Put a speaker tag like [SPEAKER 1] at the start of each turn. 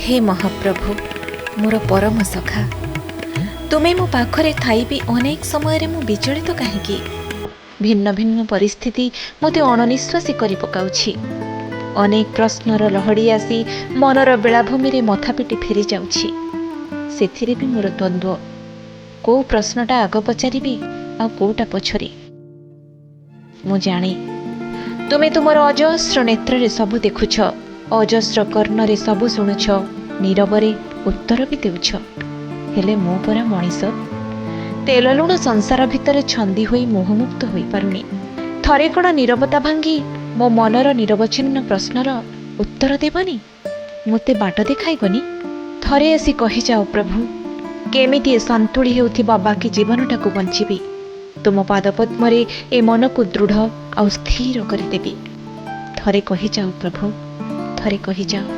[SPEAKER 1] हे महाप्रभु मोर परम सखा तुमे मो पाखरे थाई भी अनेक समय मु विचलित कहीं भिन्न भिन्न परिस्थिति मते अणनिश्वासी करी पकाउछि। अनेक प्रश्नर लहड़ी आसी मनर बेलाभूमि रे मथापिटी फेरी जाउछि। सेथिरे भी मोर द्वंद्व को प्रश्नटा आग पचारिबी आ कोटा पछरी। मु जाने तुमे तुमर अजस्र नेत्र रे सबु देखुछ, अजस्र कर्ण रे सबु शुणुछ, नीरवरे उत्तर भी देउछ। हेले मो परा मनीष तेल लुण संसार भितर छंदी होई मोहमुक्त होई पारुनी। थरे कण नीरवता भांगी मो मनर निरवच्छिन्न प्रश्नर उत्तर देबनी, मते बाट देखाइबनी। थरे आसी कहि जाओ प्रभु केमिति संतुली हेउथिबा बाकी जीवनटाकू बंचिबी। तुम पादपद्मरे ए मन को दृढ़ आ स्थिर करिदेबी। थरे कहि जाओ प्रभु, थरे कहि जाओ।